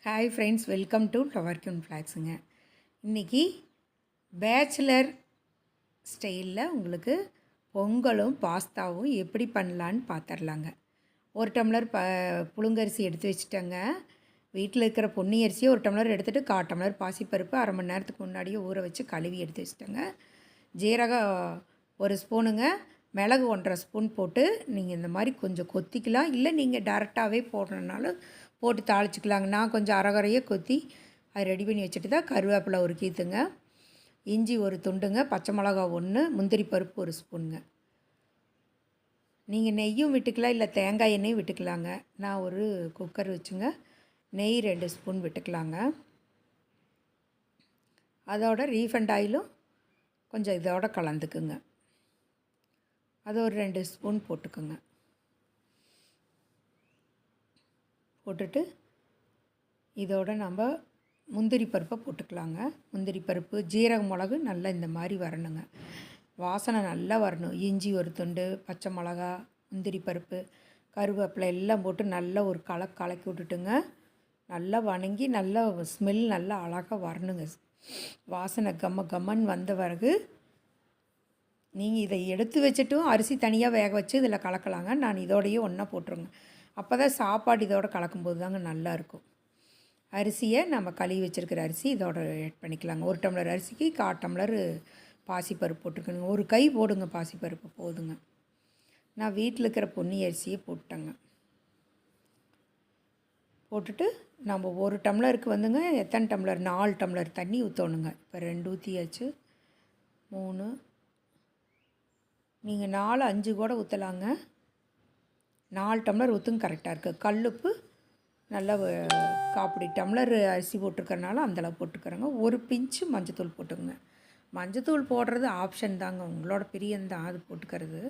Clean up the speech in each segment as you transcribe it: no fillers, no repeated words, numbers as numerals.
Hi friends, welcome to டவர்க்யூன் ஃப்ளாக்ஸுங்க. இன்றைக்கி பேச்சுலர் ஸ்டைலில் உங்களுக்கு பொங்கலும் பாஸ்தாவும் எப்படி பண்ணலான்னு பார்த்துடலாங்க. ஒரு டம்ளர் புழுங்கரிசி எடுத்து வச்சுட்டேங்க. வீட்டில் இருக்கிற பொன்னி அரிசியை ஒரு டம்ளர் எடுத்துகிட்டு 1/4 டம்ளர் பாசிப்பருப்பு அரை மணி நேரத்துக்கு முன்னாடியே ஊற வச்சு கழுவி எடுத்து வச்சுட்டேங்க. ஜீரகம் 1 ஸ்பூனுங்க, மிளகு 1/2 ஸ்பூன் போட்டு நீங்கள் இந்த மாதிரி கொஞ்சம் கொத்திக்கலாம். இல்லை நீங்கள் டேரெக்டாகவே போடுறதுனாலும் போட்டு தாளிச்சிக்கலாங்க. நான் கொஞ்சம் அரைகுறையே கொத்தி அதை ரெடி பண்ணி வச்சுட்டு தான் கருவேப்பிலை ஒரு கீத்துங்க, இஞ்சி ஒரு துண்டுங்க, பச்சை மிளகா 1, முந்திரி பருப்பு 1 ஸ்பூனுங்க. நீங்கள் நெய்யும் விட்டுக்கலாம், இல்லை தேங்காய் எண்ணெயும் விட்டுக்கலாங்க. நான் ஒரு குக்கர் வச்சுங்க, நெய் 2 ஸ்பூன் விட்டுக்கலாங்க. அதோட ரீஃபண்ட் ஆயிலும் கொஞ்சம் இதோட கலந்துக்குங்க. அது ஒரு 2 ஸ்பூன் போட்டுக்கோங்க. போட்டுட்டு இதோட நம்ம முந்திரி பருப்பை போட்டுக்கலாங்க. முந்திரி பருப்பு, ஜீரக மிளகு நல்லா இந்த மாதிரி வரணுங்க, வாசனை நல்லா வரணும். இஞ்சி ஒரு துண்டு, பச்சை மிளகா, முந்திரி பருப்பு, கருவேப்பிலை எல்லாம் போட்டு நல்லா ஒரு கலக்கி விட்டுட்டுங்க. நல்லா வணங்கி நல்லா ஸ்மெல் நல்லா அழகாக வரணுங்க. வாசனை கம்மன்னு வந்த பிறகு நீங்கள் இதை எடுத்து வச்சுட்டும் அரிசி தனியாக வேக வச்சு இதில் கலக்கலாங்க. நான் இதோடையே ஒன்றா போட்டுருங்க. அப்போ தான் சாப்பாடு இதோட கலக்கும்போது தாங்க நல்லாயிருக்கும். அரிசியை நம்ம கழுவி வச்சுருக்கிற அரிசி இதோட ஆட் பண்ணிக்கலாங்க. 1 டம்ளர் அரிசிக்கு 1/4 டம்ளர் பாசிப்பருப்பு போட்டுக்கணுங்க. ஒரு கை போடுங்க, பாசிப்பருப்பு போதுங்க. நான் வீட்டில் இருக்கிற பொன்னி அரிசியை போட்டேங்க. போட்டுட்டு நம்ம 1 டம்ளருக்கு வந்துங்க எத்தனை டம்ளர், 4 டம்ளர் தண்ணி ஊற்றணுங்க. இப்போ 2 ஊற்றியாச்சு, 3, நீங்கள் 4, 5 கூட ஊற்றலாங்க. 4 டம்ளர் ஊற்றுங்க, கரெக்டாக இருக்குது. கல்லுப்பு நல்லா 1/4 டம்ளர் அரிசி போட்டிருக்கறனால அந்தளவு போட்டுக்கிறேங்க. ஒரு பிஞ்சு மஞ்சத்தூள் போட்டுக்கோங்க. மஞ்சத்தூள் போடுறது ஆப்ஷன் தாங்க, உங்களோட பிரியந்தான் அது போட்டுக்கிறது.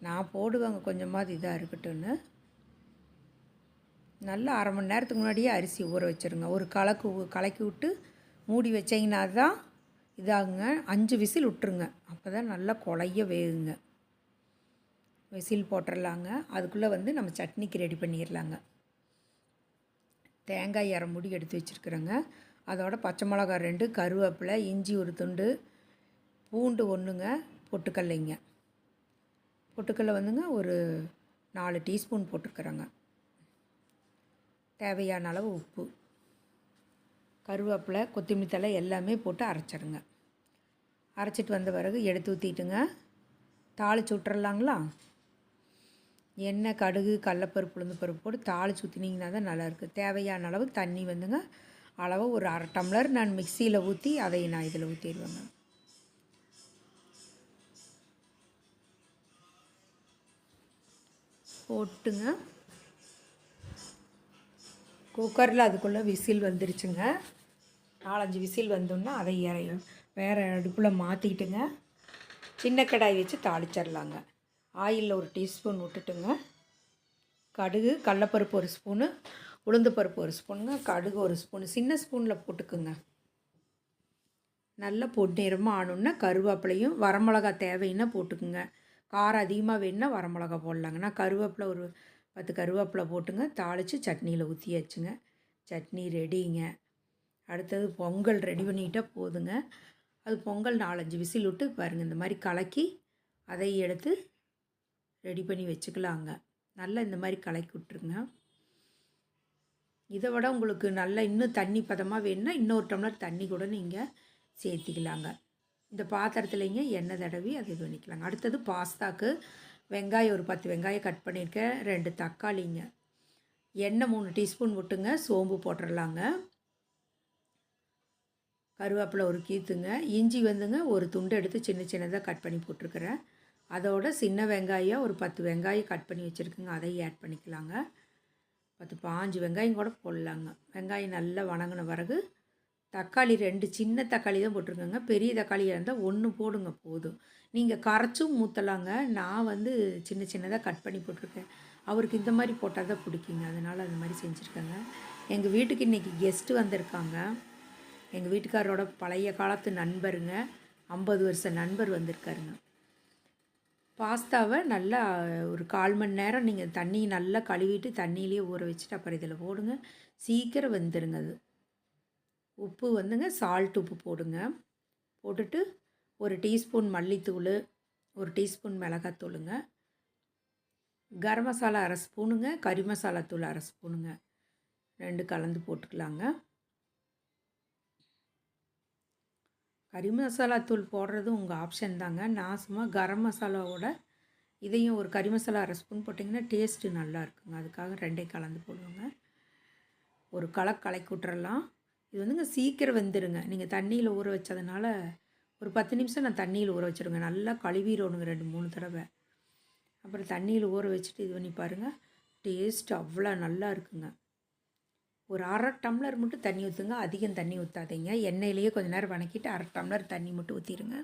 நான் போடுவேங்க கொஞ்சமாவது இதாக இருக்கட்டும்னு. நல்லா அரை மணி நேரத்துக்கு முன்னாடியே அரிசி ஊற வச்சுருங்க. ஒரு கலக்கி விட்டு மூடி வச்சிங்கன்னா தான் இதாகுங்க. 5 விசில் விட்டுருங்க, அப்போ தான் நல்லா குழைய வேகுங்க. விசில் போட்டுடலாங்க. அதுக்குள்ளே வந்து நம்ம சட்னிக்கு ரெடி பண்ணிடலாங்க. தேங்காய் 1/2 மூடி எடுத்து வச்சுருக்குறேங்க. அதோட பச்சை மிளகா 2, கருவேப்பிலை, இஞ்சி ஒரு துண்டு, பூண்டு 1ங்க, பொட்டுக்கல்லைங்க. பொட்டுக்கல்லை வந்துங்க ஒரு 4 டீஸ்பூன் போட்டுருக்குறேங்க. தேவையான அளவு உப்பு, கருவேப்பிலை, கொத்தமல்லி தழை எல்லாமே போட்டு அரைச்சிடுங்க. அரைச்சிட்டு வந்த பிறகு எடுத்து ஊற்றிட்டுங்க தாளித்து விட்டுறலாங்களா. எண்ணெய், கடுகு, கடலப்பருப்பு, உளுந்தம்பருப்பு போட்டு தாளித்து ஊற்றினீங்கன்னா தான் நல்லாயிருக்கு. தேவையான அளவு தண்ணி வந்துங்க, அளவு ஒரு 1/2 டம்ளர் நான் மிக்சியில் ஊற்றி அதை நான் இதில் ஊற்றிடுவேங்க. போட்டுங்க குக்கரில் அதுக்குள்ளே விசில் வந்துருச்சுங்க. 4-5 விசில் வந்தோன்னா அதை வேறு அடுப்பில் மாற்றிக்கிட்டுங்க சின்ன கடாய் வச்சு தாளிச்சிடலாங்க. ஆயிலில் 1 டீஸ்பூன் விட்டுட்டுங்க, கடுகு, கடலப்பருப்பு 1 ஸ்பூனு, உளுந்து பருப்பு 1 ஸ்பூனுங்க, கடுகு 1 ஸ்பூனு சின்ன ஸ்பூனில் போட்டுக்குங்க. நல்லா பொன்னிறமாக ஆனோன்னா கருவேப்பிலையும், வரமிளகா தேவைன்னா போட்டுக்குங்க. காரம் அதிகமாக வேணுன்னா வரமிளகா போடலாங்க. நான் கருவேப்பிலை ஒரு 10 கருவேப்பிலை போட்டுங்க தாளித்து சட்னியில் ஊற்றியாச்சுங்க. சட்னி ரெடிங்க. அடுத்தது பொங்கல் ரெடி பண்ணிக்கிட்டால் போதுங்க. அது பொங்கல் 4-5 விசில் விட்டு பாருங்கள் இந்த மாதிரி கலக்கி அதை எடுத்து ரெடி பண்ணி வச்சுக்கலாங்க. நல்லா இந்த மாதிரி கலக்கி விட்ருங்க. இதை விட உங்களுக்கு நல்லா இன்னும் தண்ணி பதமாக வேணுன்னா இன்னொரு டம்ளர் தண்ணி கூட நீங்கள் சேர்த்திக்கலாங்க. இந்த பாத்திரத்துலேங்க எண்ணெய் தடவி அதை இது பண்ணிக்கலாங்க. அடுத்தது பாஸ்தாக்கு வெங்காயம் ஒரு 10 வெங்காயம் கட் பண்ணியிருக்கேன், 2 தக்காளிங்க, எண்ணெய் 3 டீஸ்பூன் விட்டுங்க, சோம்பு போட்டுடலாங்க, கருவேப்பிலை ஒரு கீத்துங்க, இஞ்சி வந்துங்க ஒரு துண்டு எடுத்து சின்னதாக கட் பண்ணி போட்டிருக்கிறேன். அதோட சின்ன வெங்காயம் ஒரு 10 வெங்காயம் கட் பண்ணி வச்சுருக்குங்க, அதையும் ஆட் பண்ணிக்கலாங்க. 10-15 வெங்காயம் கூட போடலாங்க. வெங்காயம் நல்லா வணங்கின பிறகு தக்காளி 2 சின்ன தக்காளி தான் போட்டிருக்கேங்க. பெரிய தக்காளியாக இருந்தால் 1 போடுங்க போதும். நீங்கள் கரைச்சும் ஊற்றலாங்க. நான் வந்து சின்னதாக கட் பண்ணி போட்டிருக்கேன். அவருக்கு இந்த மாதிரி போட்டால் தான் பிடிக்குங்க, அதனால் அந்த மாதிரி செஞ்சுருக்கேங்க. எங்கள் வீட்டுக்கு இன்றைக்கி கெஸ்ட்டு வந்திருக்காங்க. எங்கள் வீட்டுக்காரரோட பழைய காலத்து நண்பருங்க, 50 வருஷ நண்பர் வந்திருக்காருங்க. பாஸ்தாவை நல்லா ஒரு 1/4 மணி நேரம் நீங்கள் தண்ணி நல்லா கழுவிட்டு தண்ணியிலேயே ஊற வச்சுட்டு அப்புறம் இதில் போடுங்க. சீக்கிரம் வெந்துருங்க அது. உப்பு வந்துங்க சால்ட் உப்பு போடுங்க. போட்டுட்டு 1 டீஸ்பூன் மல்லித்தூள், 1 டீஸ்பூன் மிளகாத்தூளுங்க, கரம் மசாலா 1/2 ஸ்பூனுங்க, கறி மசாலா தூள் 1/2 ஸ்பூனுங்க, 2 கலந்து போட்டுக்கலாங்க. கறி மசாலா தூள் போடுறது உங்கள் ஆப்ஷன் தாங்க. நான் சும்மா கரம் மசாலாவோட இதையும் ஒரு கறி மசாலா 1/2 ஸ்பூன் போட்டிங்கன்னா டேஸ்ட்டு நல்லா இருக்குங்க. அதுக்காக 2 கலந்து போடுவோங்க. ஒரு கலக்கி விட்டுறலாம். இது வந்துங்க சீக்கிரம் வெந்துருங்க. நீங்கள் தண்ணியில் ஊற வச்சதுனால ஒரு 10 நிமிஷம் நான் தண்ணியில் ஊற வச்சுருங்க. நல்லா கழுவிடணுங்க 2-3 தடவை. அப்புறம் தண்ணியில் ஊற வச்சுட்டு இது பண்ணி பாருங்கள். டேஸ்ட் அவ்வளோ நல்லா இருக்குங்க. ஒரு 1/2 டம்ளர் மட்டும் தண்ணி ஊற்றுங்க. அதிகம் தண்ணி ஊற்றாதீங்க. எண்ணெயிலேயே கொஞ்சம் நேரம் வணக்கிட்டு 1/2 டம்ளர் தண்ணி மட்டும் ஊற்றிடுங்க.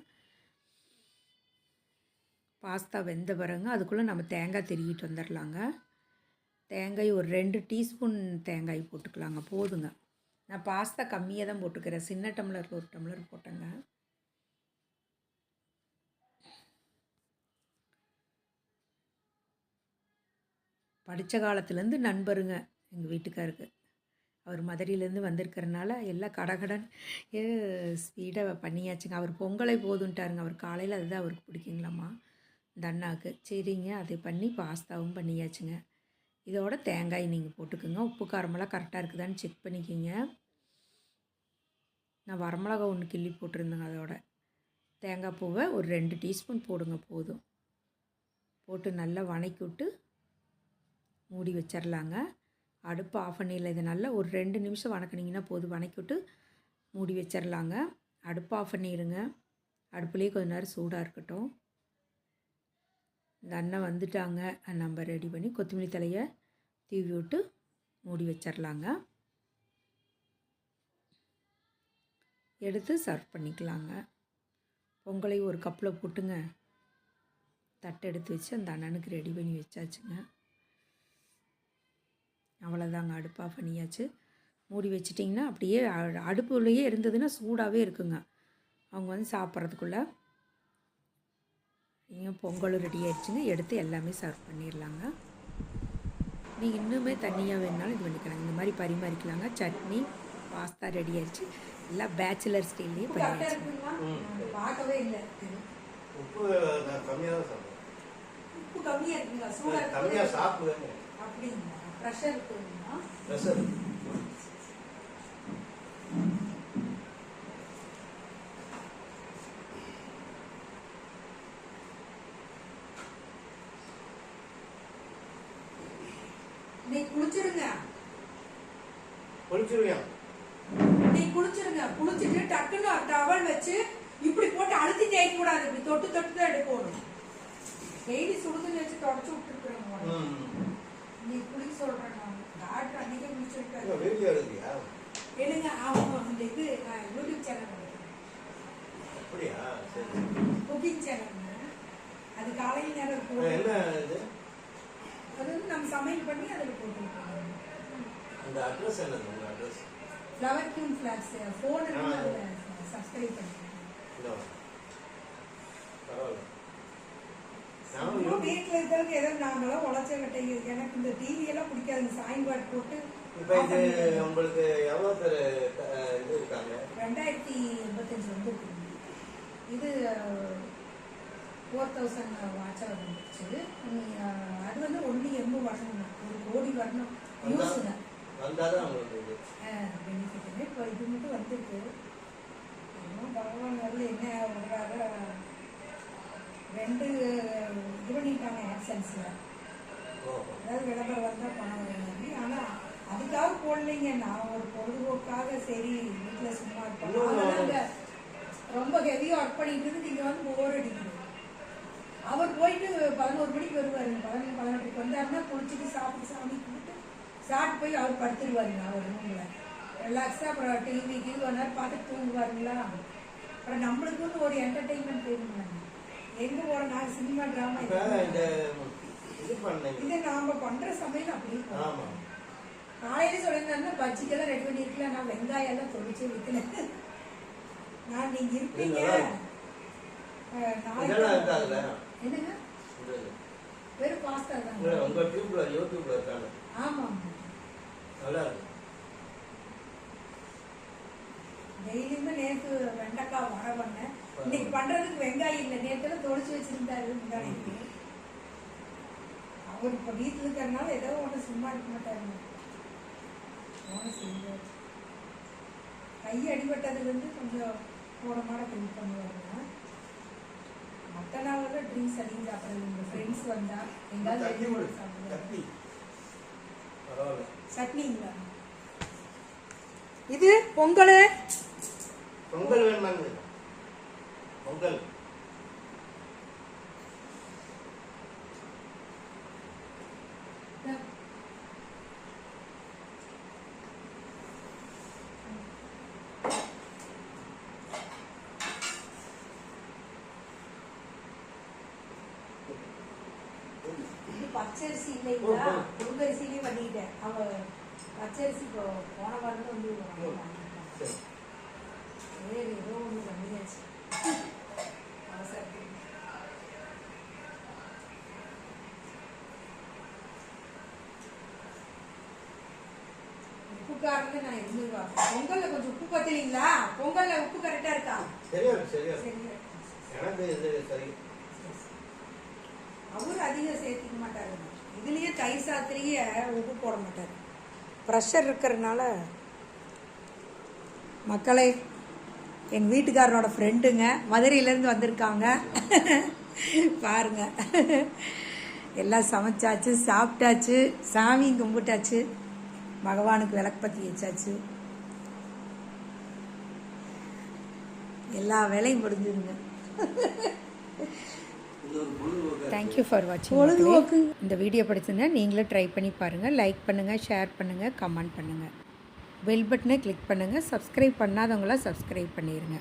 பாஸ்தா வெந்த பிறகுங்க அதுக்குள்ளே நம்ம தேங்காய் திருகிட்டு வந்துடலாங்க. தேங்காய் ஒரு 2 டீஸ்பூன் தேங்காய் போட்டுக்கலாங்க. போதுங்க. நான் பாஸ்தா கம்மியாக தான் போட்டுக்கிறேன். சின்ன டம்ளரில் 1 டம்ளர் போட்டேங்க. படித்த காலத்துலேருந்து நண்பருங்க எங்கள் வீட்டுக்காருக்கு. அவர் மதுரையிலேருந்து வந்திருக்கிறனால எல்லாம் கடகடன் ஸ்பீடாக பண்ணியாச்சுங்க. அவர் பொங்கலை போதுன்ட்டாருங்க. அவர் காலையில் அதுதான் அவருக்கு பிடிக்குங்களாம்மா இந்த அண்ணாவுக்கு. சரிங்க அதை பண்ணி பாஸ்தாவும் பண்ணியாச்சுங்க. இதோட தேங்காய் நீங்கள் போட்டுக்குங்க. உப்பு காரமெல்லாம் கரெக்டாக இருக்குதான்னு செக் பண்ணிக்கிங்க. நான் வரமிளகா 1 கிள்ளி போட்டிருந்தேங்க. அதோட தேங்காய் பூவை ஒரு 2 டீஸ்பூன் போடுங்க. போதும். போட்டு நல்லா வணக்கி விட்டு மூடி வச்சிடலாங்க. அடுப்பு ஆஃப் பண்ணிடல. இதை நல்லா ஒரு 2 நிமிஷம் வணக்கினீங்கன்னா போதும். வணக்கி விட்டு மூடி வச்சிடலாங்க. அடுப்பு ஆஃப் பண்ணிடுங்க. அடுப்புலேயே கொஞ்சம் நேரம் சூடாக இருக்கட்டும். இந்த அண்ணன் வந்துட்டாங்க. நம்ம ரெடி பண்ணி கொத்தமல்லி தலையை தூவி விட்டு மூடி வச்சிடலாங்க. எடுத்து சர்வ் பண்ணிக்கலாங்க. பொங்கலை ஒரு கப்பில் போட்டுங்க தட்டை எடுத்து வச்சு அந்த அண்ணனுக்கு ரெடி பண்ணி வச்சாச்சுங்க. அவ்வளோதாங்க. அடுப்பு ஆஃப் பண்ணியாச்சு. மூடி வச்சிட்டிங்கன்னா அப்படியே அடுப்புலேயே இருந்ததுன்னா சூடாகவே இருக்குங்க. அவங்க வந்து சாப்பிட்றதுக்குள்ளே நீங்கள் பொங்கலும் ரெடி ஆகிடுச்சுங்க. எடுத்து எல்லாமே சர்வ் பண்ணிடலாங்க. நீங்கள் இன்னுமே தண்ணியாக வேணுனாலும் இது பண்ணிக்கலாங்க. இந்த மாதிரி பரிமாறிக்கலாங்க. சட்னி பாஸ்தா ரெடி ஆகிடுச்சு. எல்லாம் பேச்சுலர் ஸ்டைல்லையே பண்ணியாச்சு. பார்க்கவே இல்லை. உப்பு கம்மியாக தான் சாப்பிடுவேன். உப்பு கம்மியாக இருக்குங்களா? சூடாக கம்மியாக சாப்பிடுவேங்க. அப்படிங்களா? ப்ரெஷர் இருக்குங்களா? ப்ரெஷர் நீ குளிச்சிருங்க. குளிச்சிருவியா? நீ குளிச்சிருங்க. குளிச்சுட்டு டக்குன்னு டவல் வச்சு இப்படி போட்டு அழுத்தி தேய்க்க கூடாது. இப்படி தொட்டு தொட்டு தான் எடுக்கணும். டெய்லி சுடுதண்ணி வச்சு தொடச்சு விட்டுருக்குறோங்க. நீ குளிக்க சொல்றேன். நான் டாக்டர் அன்னைக்கே குளிச்சிருக்காரு. வீடியோ எடுக்கியா? எடுங்க. அவங்க இந்த இது யூடியூப் சேனல் அப்படியா? சரி. Cooking channel. அது காலையில் நேரம் இருக்கும். என்ன இது? அது வந்து நம்ம சமையல் பண்ணி அதில் போட்டுருக்கோம். அந்த அட்ரஸ் என்னது? உங்கள் address? Flower queen flags phone அதில் சப்ஸ்கிரைப் பண்ணிருக்கேன். பரவாயில்ல. வீட்டில் இருக்கிறது ஏதோ நாங்களாம் உழைச்ச கட்டைங்க. எனக்கு இந்த டிவியெல்லாம் பிடிக்காதுங்க. சாயங்காலம் போட்டு இப்போ இது உங்களுக்கு எவ்வளோ பேர் இது இருக்காங்க? 2085 வந்துருக்குங்க. இது 4000 வாட்சாக வந்துருச்சு. அது வந்து ஒன்லி 80 வரணும். 1 கோடி வரணும். நியூஸுங்க வந்தால் தான் உங்களுக்கு இது பெனிஃபிட்டுங்க. இப்போ இது மட்டும் வந்துருக்கு. இன்னும் பரவாயில்ல. என்ன ஒரு 2 இது பண்ணிட்டாங்க ஆக்சன்ஸில். அதாவது விளம்பரம் வந்தால் பணம் வர மாதிரி. ஆனால் அதுக்காக போடலைங்க. நான் ஒரு பொழுதுபோக்காக சரி வீட்டில் சும்மா இருப்போம். ரொம்ப ஹெவியாக ஒர்க் பண்ணிட்டு நீங்கள் வந்து போர் அடிக்கணும். அவர் போயிட்டு 11 மணிக்கு வருவாருங்க. 11-18க்கு வந்தாருன்னா குளிச்சுட்டு சாப்பிட்டு சாமி கும்பிட்டு சாப்பிட்டு போய் அவர் படுத்துருவாருங்க. அவர் ரூமில் ரிலாக்ஸாக. அப்புறம் டிவி 1 நேரம் பார்த்துட்டு தூங்குவாருங்களா. அப்புறம் நம்மளுக்குன்னு ஒரு என்டர்டெயின்மெண்ட் வேணுங்க. எங்கே போகிறோம்? நாங்கள் சினிமா ட்ராமா இதை நாம் பண்ணுற சமையல் அப்படி காலையில சொல்லியிருந்தாருன்னா பஜ்ஜிக்கெல்லாம் ரெடி பண்ணியிருக்கல. நான் வெங்காயம் எல்லாம் தொழிச்சு வைக்கல. நான் நீங்கள் இருப்பீங்க. என்னங்க இந்த இது. வெறும் பாஸ்தா தான். உங்க உங்க டியூப்ல யூடியூப்ல இருக்காங்க. ஆமாம், நல்லா இருக்கு. டெய்லியுமே நேற்று வெண்டைக்காய் வடை பண்ணேன். இன்னைக்கு பண்ணுறதுக்கு வெங்காயம் இல்லை, நேற்றுல தொளிச்சு வச்சுருந்தாரு முந்தானைக்கு. அவர் இப்போ வீட்டில் இருக்கிறதுனால ஏதோ ஒன்று சும்மா இருக்க மாட்டாருங்க. ஒன்று செய்வார். கை அடிபட்டதுலேருந்து கொஞ்சம் போட மாட ஹெல்ப் பண்ணுவாருங்க. மற்ற நாளில் ட்ரிங்க்ஸ் அதிகம் சாப்பிட்றது. உங்கள் ஃப்ரெண்ட்ஸ் வந்தால் எங்காவது கத்தி வெளியே கொடு. சாப்பிடுவாங்க. கத்தி. பரவாயில்ல. சட்னிங்களா இது? பொங்கல் பொங்கல் வேணுமாங்க? பொங்கல். பச்சரிசி இல்லைங்களா? புழுங்கரிசிலே பண்ணிக்கிட்டேன். அவ பச்சரிசி இப்போ போன வாரம் வந்து சரி. வேறு ஏதோ ஒன்று பண்ணியாச்சு அவசரத்துக்கு. உப்புக்காரங்க நான் இருந்துருவாங்க. பொங்கல்ல கொஞ்சம் உப்பு பத்தலீங்களா? பொங்கல்ல உப்பு கரெக்டா இருக்கா? சரியா இருக்கு, சரியா இருக்கு. சரியா. எனக்கு இது சரி. அவரு அதிகம் சேர்த்துக்க மாட்டாரு. இதுலயே தயிர் சாத்திரியே உப்பு போட மாட்டாரு. ப்ரெஷர் இருக்கிறதுனால. மக்களே, என் வீட்டுக்காரனோட ஃப்ரெண்டுங்க மதுரையிலேருந்து வந்திருக்காங்க. பாருங்க, எல்லாம் சமைச்சாச்சு, சாப்பிட்டாச்சு, சாமி கும்பிட்டாச்சு, பகவானுக்கு விளக்கு பற்றி வச்சாச்சு, எல்லா வேலையும் முடிஞ்சுதுங்க. தேங்க்யூ ஃபார் வாட்சிங். பொழுதுபோக்கு இந்த வீடியோ பிடிச்சிருந்தா நீங்களும் ட்ரை பண்ணி பாருங்கள். லைக் பண்ணுங்கள், ஷேர் பண்ணுங்கள், கமெண்ட் பண்ணுங்கள், பெல் பட்டனை கிளிக் பண்ணுங்கள். சப்ஸ்கிரைப் பண்ணாதவங்களாம் சப்ஸ்கிரைப் பண்ணிடுங்க.